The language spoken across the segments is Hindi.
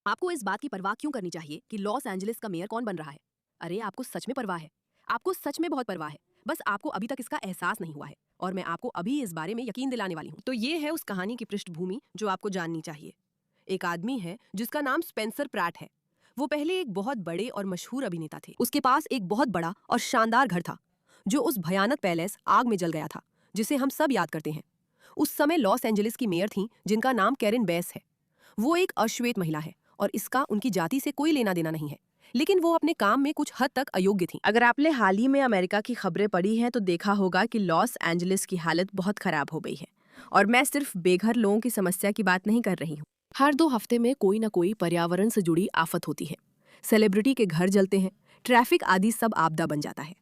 आपको इस बात की परवाह क्यों करनी चाहिए कि लॉस एंजलिस का मेयर कौन बन रहा है? अरे आपको सच में परवाह है। आपको सच में बहुत परवाह है। बस आपको अभी तक इसका एहसास नहीं हुआ है और मैं आपको अभी इस बारे में यकीन दिलाने वाली हूँ। तो ये है उस कहानी की पृष्ठभूमि जो आपको जाननी चाहिए। एक आदमी है जिसका नाम स्पेंसर प्रैट है। वो पहले एक बहुत बड़े और मशहूर अभिनेता थे। उसके पास एक बहुत बड़ा और शानदार घर था जो उस भयानक पैलेस आग में जल गया था जिसे हम सब याद करते हैं। उस समय लॉस एंजलिस की मेयर थी जिनका नाम कैरिन बेस है। वो एक अश्वेत महिला है और इसका उनकी जाति से कोई लेना देना नहीं है, लेकिन वो अपने काम में कुछ हद तक अयोग्य थी। अगर आपने हाल ही में अमेरिका की खबरें पढ़ी हैं तो देखा होगा कि लॉस एंजलिस की हालत बहुत खराब हो गई है। और मैं सिर्फ बेघर लोगों की समस्या की बात नहीं कर रही हूँ। हर 2 हफ्ते में कोई ना कोई पर्यावरण से जुड़ी आफत होती है। सेलिब्रिटी के घर जलते हैं, ट्रैफिक आदि सब आपदा बन जाता है।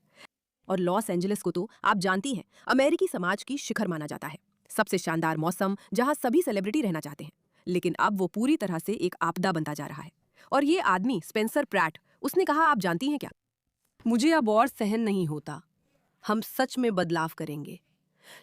और लॉस एंजलिस को तो आप जानती हैं, अमेरिकी समाज की शिखर माना जाता है। सबसे शानदार मौसम जहां सभी सेलिब्रिटी रहना चाहते हैं, लेकिन अब वो पूरी तरह से एक आपदा बनता जा रहा है। और ये आदमी स्पेंसर प्रैट, उसने कहा, आप जानती हैं क्या, मुझे अब और सहन नहीं होता, हम सच में बदलाव करेंगे।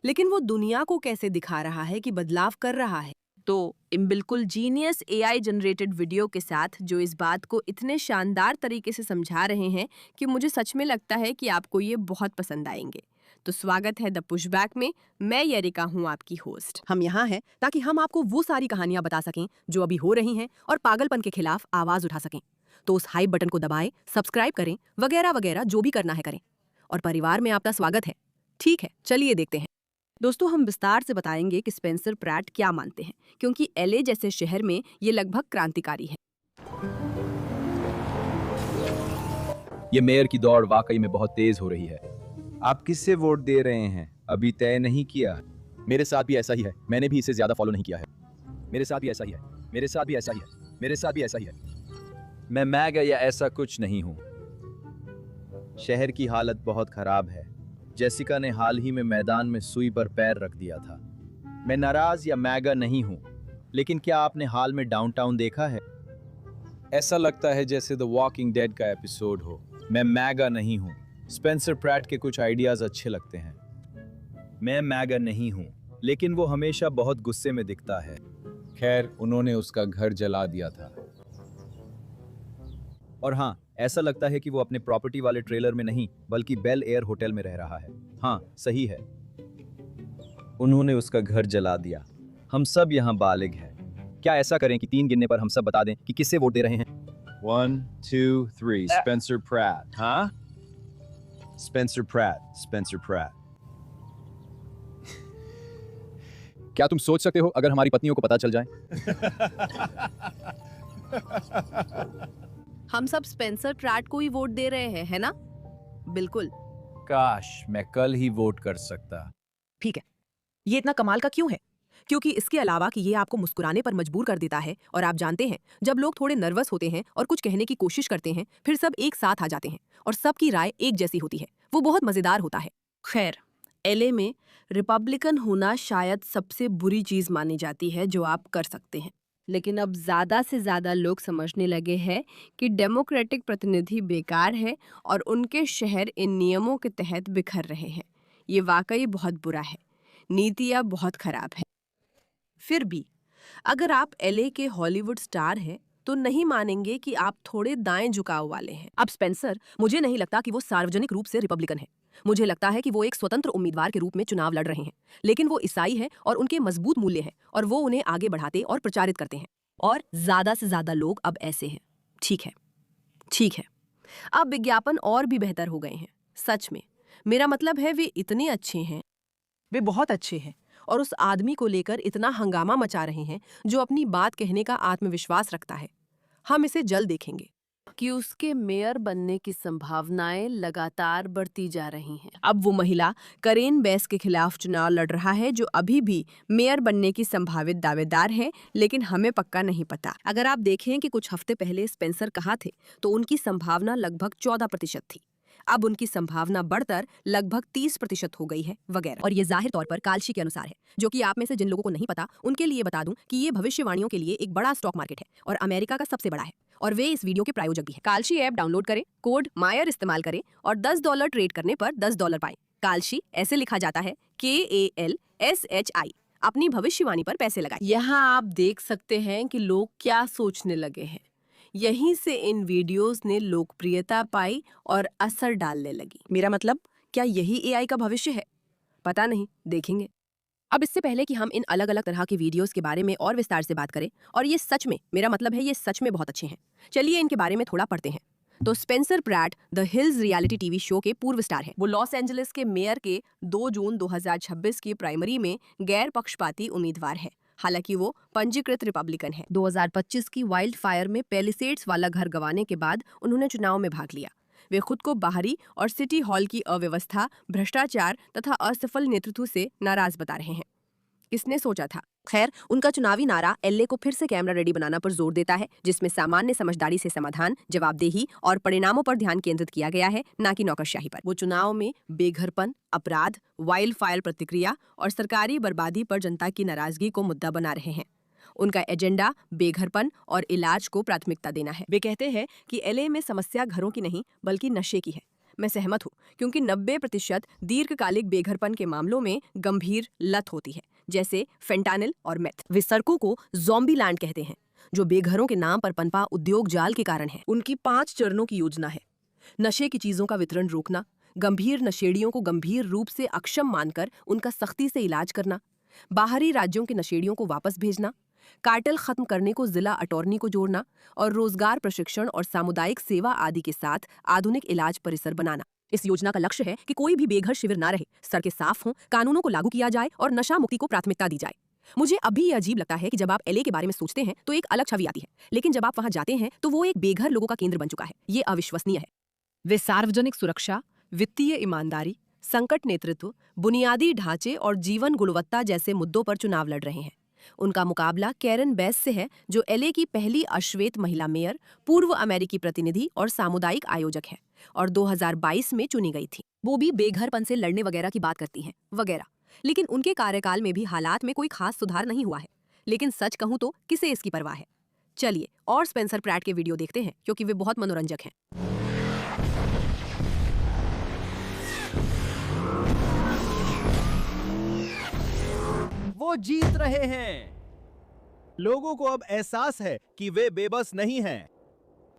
लेकिन वो दुनिया को कैसे दिखा रहा है कि बदलाव कर रहा है? तो इन बिल्कुल जीनियस एआई जनरेटेड वीडियो के साथ जो इस बात को इतने शानदार तरीके से समझा रहे हैं कि मुझे सच में लगता है कि आपको ये बहुत पसंद आएंगे। तो स्वागत है द पुशबैक में। मैं यरिका हूँ, आपकी होस्ट। हम यहाँ हैं ताकि हम आपको वो सारी कहानियां बता सकें जो अभी हो रही हैं और पागलपन के खिलाफ आवाज उठा सकें। तो उस हाइप बटन को दबाएं, सब्सक्राइब करें, वगैरह वगैरह जो भी करना है करें। और परिवार में आपका स्वागत है। ठीक है, चलिए देखते हैं। दोस्तों, हम विस्तार से बताएंगे कि स्पेंसर प्रैट क्या मानते हैं, क्योंकि एलए जैसे शहर में ये लगभग क्रांतिकारी है। ये मेयर की दौड़ वाकई में बहुत तेज हो रही है। आप किससे वोट दे रहे हैं? अभी तय नहीं किया। मेरे साथ भी ऐसा ही है, मैंने भी इसे ज्यादा फॉलो नहीं किया है। मेरे साथ भी ऐसा ही है, मेरे साथ भी ऐसा ही है, मेरे साथ भी ऐसा ही है। मैं मैगा या ऐसा कुछ नहीं हूँ। शहर की हालत बहुत खराब है। जेसिका ने हाल ही में मैदान में सुई पर पैर रख दिया था। मैं नाराज या मैगा नहीं हूँ, लेकिन क्या आपने हाल में डाउनटाउन देखा है? ऐसा लगता है जैसे द वॉकिंग डेड का एपिसोड हो। मैं मैगा नहीं हूँ। स्पेंसर प्रैट के कुछ आइडियाज अच्छे लगते हैं। मैं मैगा नहीं हूँ, लेकिन वो हमेशा बहुत गुस्से में दिखता है। खैर, उन्होंने उसका घर जला दिया था। और हाँ, ऐसा लगता है कि वो अपने प्रॉपर्टी वाले ट्रेलर में नहीं बल्कि बेल एयर होटल में रह रहा है। हाँ, सही है, उन्होंने उसका घर जला दिया। हम सब यहाँ बालिग हैं। क्या ऐसा करें कि 3 गिनने पर हम सब बता दें कि किससे वोट दे रहे हैं? 1, 2, 3, स्पेंसर प्रैट। हाँ, स्पेंसर प्रैट, स्पेंसर प्रैट। क्या तुम सोच सकते हो अगर हमारी पत्नियों को पता चल जाए? हम सब स्पेंसर प्रैट को ही वोट दे रहे हैं, है ना? बिल्कुल। काश मैं कल ही वोट कर सकता। ठीक है, ये इतना कमाल का क्यों है? क्योंकि इसके अलावा कि ये आपको मुस्कुराने पर मजबूर कर देता है, और आप जानते हैं, जब लोग थोड़े नर्वस होते हैं और कुछ कहने की कोशिश करते हैं, फिर सब एक साथ आ जाते हैं और सबकी राय एक जैसी होती है। वो बहुत मजेदार होता है। खैर, एलए में रिपब्लिकन होना शायद सबसे बुरी चीज मानी जाती है जो आप कर सकते हैं। लेकिन अब ज्यादा से ज्यादा लोग समझने लगे हैं कि डेमोक्रेटिक प्रतिनिधि बेकार है और उनके शहर इन नियमों के तहत बिखर रहे हैं। ये वाकई बहुत बुरा है। नीतियाँ बहुत खराब है। फिर भी अगर आप एलए के हॉलीवुड स्टार हैं तो नहीं मानेंगे कि आप थोड़े दाएं झुकाव वाले हैं। अब स्पेंसर, मुझे नहीं लगता कि वो सार्वजनिक रूप से रिपब्लिकन है। मुझे लगता है कि वो एक स्वतंत्र उम्मीदवार के रूप में चुनाव लड़ रहे हैं, लेकिन वो ईसाई हैं और उनके मजबूत मूल्य हैं और वो उन्हें आगे बढ़ाते और प्रचारित करते हैं। और ज्यादा से ज्यादा लोग अब ऐसे हैं। ठीक है, ठीक है, अब विज्ञापन और भी बेहतर हो गए हैं। सच में, मेरा मतलब है वे इतने अच्छे हैं, वे बहुत अच्छे हैं और उस आदमी को लेकर इतना हंगामा मचा रहे हैं जो अपनी बात कहने का आत्मविश्वास रखता है। हम इसे जल्द देखेंगे कि उसके मेयर बनने की संभावनाएं लगातार बढ़ती जा रही हैं। अब वो महिला करेन बेस के खिलाफ चुनाव लड़ रहा है जो अभी भी मेयर बनने की संभावित दावेदार है, लेकिन हमें पक्का नहीं पता। अगर आप देखें कि कुछ हफ्ते पहले स्पेंसर कहाँ थे तो उनकी संभावना लगभग 14% थी। अब उनकी संभावना बढ़कर लगभग 30% हो गई है, वगैरह। और ये जाहिर तौर पर कालशी के अनुसार है, जो कि आप में से जिन लोगों को नहीं पता उनके लिए बता दूं कि ये भविष्यवाणियों के लिए एक बड़ा स्टॉक मार्केट है और अमेरिका का सबसे बड़ा है, और वे इस वीडियो के प्रायोजक भी हैं। कालशी ऐप डाउनलोड करें, कोड मायर इस्तेमाल करें और $10 ट्रेड करने पर $10 पाएं। कालशी ऐसे लिखा जाता है, KALSHI। अपनी भविष्यवाणी पर पैसे लगाएं। यहाँ आप देख सकते हैं कि लोग क्या सोचने लगे हैं। यहीं से इन वीडियोस ने लोकप्रियता पाई और असर डालने लगी। मेरा मतलब, क्या यही एआई का भविष्य है? पता नहीं, देखेंगे। अब इससे पहले कि हम इन अलग अलग तरह की वीडियोस के बारे में और विस्तार से बात करें, और ये सच में, मेरा मतलब है ये सच में बहुत अच्छे हैं, चलिए इनके बारे में थोड़ा पढ़ते हैं। तो Spencer Pratt the hills reality TV show के पूर्व स्टार हैं। वो लॉस एंजलिस के मेयर के 2 जून 2026 की प्राइमरी में गैर पक्षपाती उम्मीदवार है। हालांकि वो पंजीकृत रिपब्लिकन है। 2025 की वाइल्ड फायर में पेलिसेड्स वाला घर गंवाने के बाद उन्होंने चुनाव में भाग लिया। वे खुद को बाहरी और सिटी हॉल की अव्यवस्था, भ्रष्टाचार तथा असफल नेतृत्व से नाराज बता रहे हैं। किसने सोचा था? खैर, उनका चुनावी नारा एलए को फिर से कैमरा रेडी बनाना पर जोर देता है, जिसमें सामान्य समझदारी से समाधान, जवाबदेही और परिणामों पर ध्यान केंद्रित किया गया है, न कि नौकरशाही पर। वो चुनाव में बेघरपन, अपराध, वाइल्ड फायर प्रतिक्रिया और सरकारी बर्बादी पर जनता की नाराजगी को मुद्दा बना रहे हैं। उनका एजेंडा बेघरपन और इलाज को प्राथमिकता देना है। वे कहते हैं कि एलए में समस्या घरों की नहीं बल्कि नशे की है। मैं सहमत हूँ, क्योंकि 90% दीर्घकालिक बेघरपन के मामलों में गंभीर लत होती है, जैसे फेंटानिल और मेथ। वे सड़कों को ज़ॉम्बी लैंड कहते हैं, जो बेघरों के नाम पर पनपा उद्योग जाल के कारण है। उनकी 5 चरणों की योजना है: नशे की चीजों का वितरण रोकना, गंभीर नशेड़ियों को गंभीर रूप से अक्षम मानकर उनका सख्ती से इलाज करना, बाहरी राज्यों के नशेड़ियों को वापस भेजना, कार्टेल खत्म करने को जिला अटॉर्नी को जोड़ना और रोजगार प्रशिक्षण और सामुदायिक सेवा आदि के साथ आधुनिक इलाज परिसर बनाना। इस योजना का लक्ष्य है कि कोई भी बेघर शिविर ना रहे, सड़कें साफ हों, कानूनों को लागू किया जाए और नशा मुक्ति को प्राथमिकता दी जाए। मुझे अभी ये अजीब लगता है कि जब आप एलए के बारे में सोचते हैं तो एक अलग छवि आती है, लेकिन जब आप वहां जाते हैं तो वो एक बेघर लोगों का केंद्र बन चुका है। ये अविश्वसनीय है। वे सार्वजनिक सुरक्षा, वित्तीय ईमानदारी, संकट नेतृत्व, बुनियादी ढांचे और जीवन गुणवत्ता जैसे मुद्दों पर चुनाव लड़ रहे हैं। उनका मुकाबला कैरन बेस से है, जो एलए की पहली अश्वेत महिला मेयर, पूर्व अमेरिकी प्रतिनिधि और सामुदायिक आयोजक है और 2022 में चुनी गई थी। वो भी बेघरपन से लड़ने वगैरह की बात करती हैं वगैरह, लेकिन उनके कार्यकाल में भी हालात में कोई खास सुधार नहीं हुआ है। लेकिन सच कहूं तो किसे इसकी परवाह है। चलिए और स्पेंसर प्रैट के वीडियो देखते हैं, क्योंकि वे बहुत मनोरंजक हैं। वो जीत रहे हैं। लोगों को अब एहसास है कि वे बेबस नहीं हैं।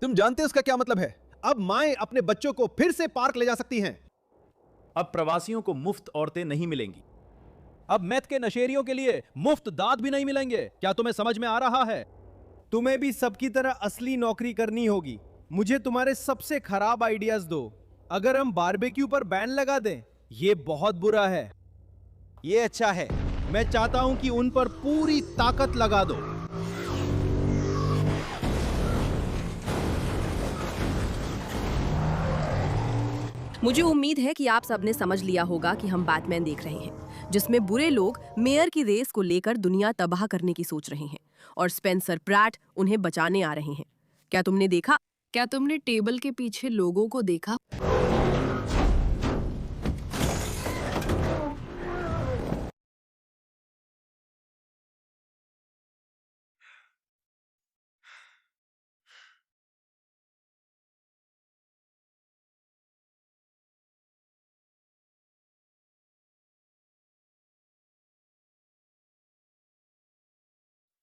तुम जानते हो उसका क्या मतलब है? अब माएं अपने बच्चों को फिर से पार्क ले जा सकती हैं। अब प्रवासियों को मुफ्त औरतें नहीं मिलेंगी। अब मैथ के नशेरियों के लिए मुफ्त दांत भी नहीं मिलेंगे। क्या तुम्हें समझ में आ रहा है? तुम्हें भी सबकी तरह असली नौकरी करनी होगी। मुझे तुम्हारे सबसे खराब आइडियाज दो। अगर हम बारबेक्यू पर बैन लगा दें, ये बहुत बुरा है। ये अच्छा है। मैं चाहता हूं कि उन पर पूरी ताकत लगा दो। मुझे उम्मीद है कि आप सबने समझ लिया होगा कि हम बैटमैन देख रहे हैं, जिसमें बुरे लोग मेयर की रेस को लेकर दुनिया तबाह करने की सोच रहे हैं और स्पेंसर प्रैट उन्हें बचाने आ रहे हैं। क्या तुमने देखा? क्या तुमने टेबल के पीछे लोगों को देखा?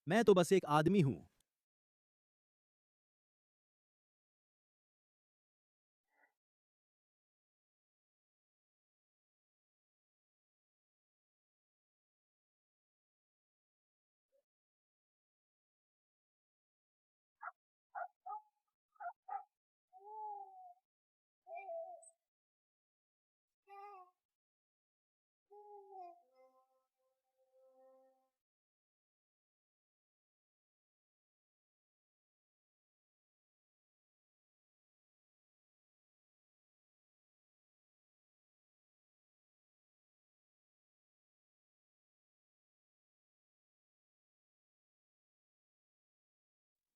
मैं तो बस एक आदमी हूं।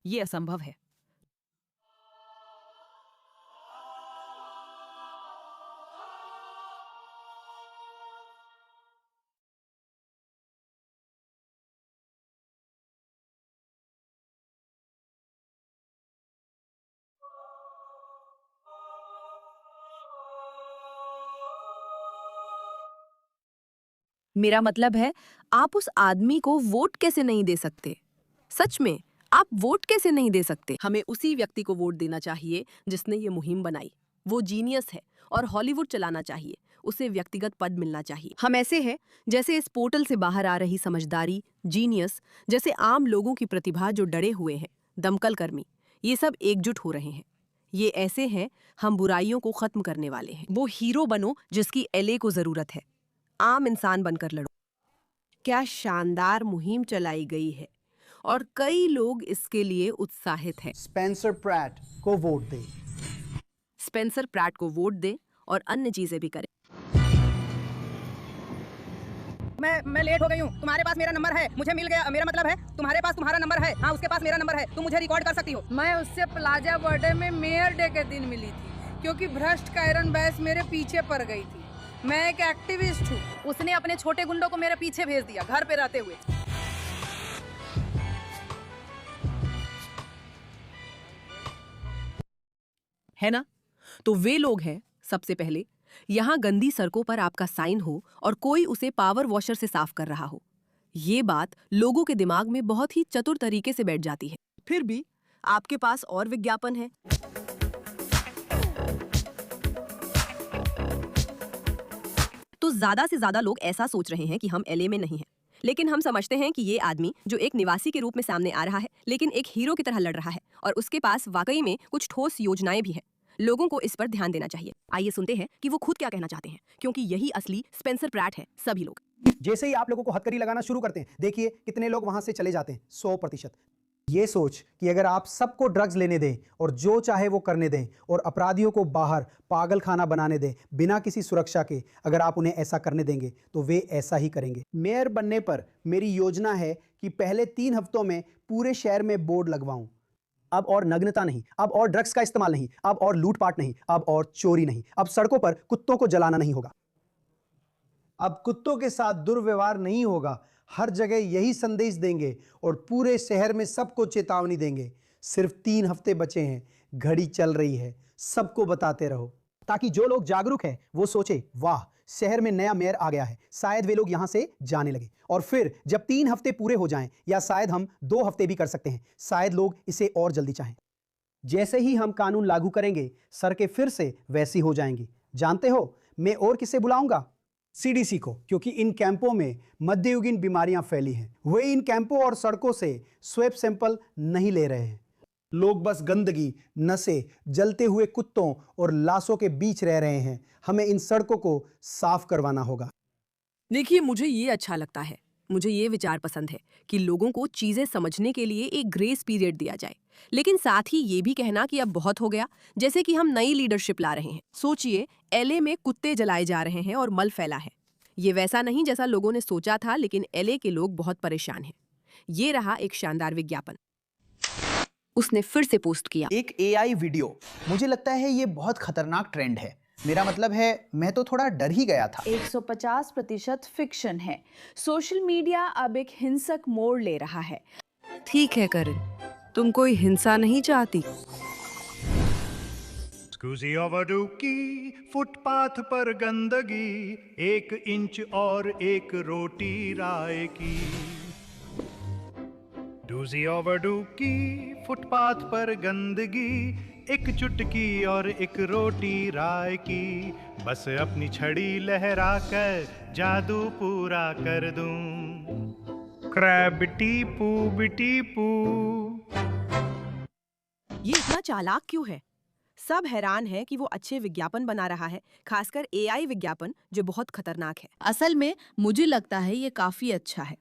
ये असंभव है। मेरा मतलब है, आप उस आदमी को वोट कैसे नहीं दे सकते? सच में, आप वोट कैसे नहीं दे सकते? हमें उसी व्यक्ति को वोट देना चाहिए जिसने ये मुहिम बनाई। वो जीनियस है और हॉलीवुड चलाना चाहिए। उसे व्यक्तिगत पद मिलना चाहिए। हम ऐसे हैं जैसे इस पोर्टल से बाहर आ रही समझदारी, जीनियस, जैसे आम लोगों की प्रतिभा जो डरे हुए हैं, दमकल कर्मी, ये सब एकजुट हो रहे हैं। ये ऐसे हैं, हम बुराइयों को खत्म करने वाले हैं। वो हीरो बनो जिसकी एलए को जरूरत है। आम इंसान बनकर लड़ो। क्या शानदार मुहिम चलाई गई है और कई लोग इसके लिए उत्साहित हैं। स्पेंसर प्रैट को वोट दें। स्पेंसर प्रैट को वोट दें और अन्य चीजें भी करें। मैं लेट हो गई हूँ। तुम्हारे पास मेरा नंबर है, मुझे मिल गया। मेरा मतलब है तुम्हारे पास तुम्हारा नंबर है। हाँ, उसके पास मेरा नंबर है। तुम मुझे रिकॉर्ड कर सकती हो। मैं उससे प्लाजा बर्थडे में मेयर डे के दिन मिली थी क्योंकि भ्रष्ट कायरन बैस मेरे पीछे पड़ गई थी। मैं एक एक्टिविस्ट हूँ। उसने अपने छोटे गुंडों को मेरे पीछे भेज दिया, घर पे रहते हुए। है ना? तो वे लोग हैं, सबसे पहले यहाँ गंदी सड़कों पर आपका साइन हो और कोई उसे पावर वॉशर से साफ कर रहा हो। ये बात लोगों के दिमाग में बहुत ही चतुर तरीके से बैठ जाती है। फिर भी आपके पास और विज्ञापन है। तो ज्यादा से ज्यादा लोग ऐसा सोच रहे हैं कि हम एलए में नहीं हैं, लेकिन हम समझते हैं कि ये आदमी जो एक निवासी के रूप में सामने आ रहा है, लेकिन एक हीरो की तरह लड़ रहा है और उसके पास वाकई में कुछ ठोस योजनाएं भी हैं। लोगों को इस पर ध्यान देना चाहिए। आइए सुनते हैं कि वो खुद क्या कहना चाहते हैं, क्योंकि यही असली स्पेंसर प्रैट है। सभी लोग जैसे ही आप लोगों को हथकड़ी लगाना शुरू करते हैं, देखिए कितने लोग वहां से चले जाते हैं। 100%। ये सोच कि अगर आप सबको ड्रग्स लेने दें और जो चाहे वो करने दें और अपराधियों को बाहर पागल खाना बनाने दें बिना किसी सुरक्षा के, अगर आप उन्हें ऐसा करने देंगे तो वे ऐसा ही करेंगे। मेयर बनने पर मेरी योजना है कि पहले 3 हफ्तों में पूरे शहर में बोर्ड लगवाऊं। अब और नग्नता नहीं, अब और ड्रग्स का इस्तेमाल नहीं, अब और लूटपाट नहीं, अब और चोरी नहीं, अब सड़कों पर कुत्तों को जलाना नहीं होगा, अब कुत्तों के साथ दुर्व्यवहार नहीं होगा। हर जगह यही संदेश देंगे और पूरे शहर में सबको चेतावनी देंगे। सिर्फ 3 हफ्ते बचे हैं, घड़ी चल रही है, सबको बताते रहो ताकि जो लोग जागरूक हैं वो सोचे, वाह शहर में नया मेयर आ गया है, शायद वे लोग यहां से जाने लगे। और फिर जब 3 हफ्ते पूरे हो जाएं, या शायद हम 2 हफ्ते भी कर सकते हैं, शायद लोग इसे और जल्दी चाहें। जैसे ही हम कानून लागू करेंगे, सड़कें फिर से वैसी हो जाएंगी। जानते हो मैं और किसे बुलाऊंगा? सीडीसी को, क्योंकि इन कैंपों में मध्ययुगीन बीमारियां फैली हैं। वे इन कैंपों और सड़कों से स्वैप सैंपल नहीं ले रहे हैं। लोग बस गंदगी, नशे, जलते हुए कुत्तों और लाशों के बीच रह रहे हैं। हमें इन सड़कों को साफ करवाना होगा। देखिए, मुझे ये अच्छा लगता है। मुझे ये विचार पसंद है कि लोगों को चीजें समझने के लिए एक ग्रेस पीरियड दिया जाए, लेकिन साथ ही ये भी कहना कि अब बहुत हो गया, जैसे कि हम नई लीडरशिप ला रहे हैं। सोचिए, एलए में कुत्ते जलाए जा रहे हैं और मल फैला है। ये वैसा नहीं जैसा लोगों ने सोचा था, लेकिन एलए के लोग बहुत परेशान हैं। ये रहा एक शानदार विज्ञापन। उसने फिर से पोस्ट किया। एक एआई वीडियो। मुझे लगता है ये बहुत खतरनाक ट्रेंड है। मेरा मतलब है, मैं तो थोड़ा डर ही गया था। 150% फिक्शन है। सोशल मीडिया अब एक हिंसक मोड़ ले रहा है। ठीक है करण, तुम कोई हिंसा नहीं चाहती। स्कूजी ओवरडू की फुटपाथ पर गंदगी, 1 इंच और 1 रोटी राय की। डूजी ओवरडू की फुटपाथ पर गंदगी, 1 चुटकी और 1 रोटी राय की। बस अपनी छड़ी लहरा कर जादू पूरा कर दूं। क्रैबिटी पू बिटी पू। ये इतना चालाक क्यों है? सब हैरान है कि वो अच्छे विज्ञापन बना रहा है, खासकर एआई विज्ञापन जो बहुत खतरनाक है। असल में मुझे लगता है ये काफी अच्छा है।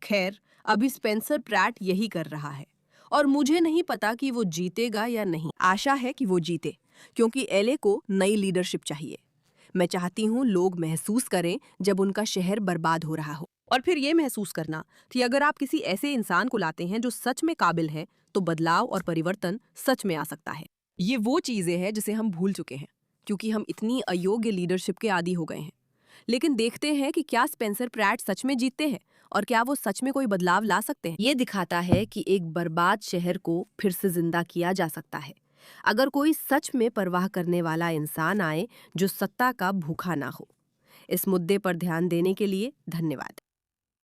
खैर, अभी स्पेंसर प्रैट यही कर रहा है और मुझे नहीं पता कि वो जीतेगा या नहीं। आशा है कि वो जीते, क्योंकि एलए को नई लीडरशिप चाहिए। मैं चाहती हूँ लोग महसूस करें जब उनका शहर बर्बाद हो रहा हो, और फिर ये महसूस करना कि अगर आप किसी ऐसे इंसान को लाते हैं जो सच में काबिल है, तो बदलाव और परिवर्तन सच में आ सकता है। ये वो चीजें हैं जिसे हम भूल चुके हैं, क्योंकि हम इतनी अयोग्य लीडरशिप के आदी हो गए हैं। लेकिन देखते हैं कि क्या स्पेंसर प्रैट सच में जीतते हैं और क्या वो सच में कोई बदलाव ला सकते हैं। ये दिखाता है कि एक बर्बाद शहर को फिर से जिंदा किया जा सकता है, अगर कोई सच में परवाह करने वाला इंसान आए जो सत्ता का भूखा ना हो। इस मुद्दे पर ध्यान देने के लिए धन्यवाद।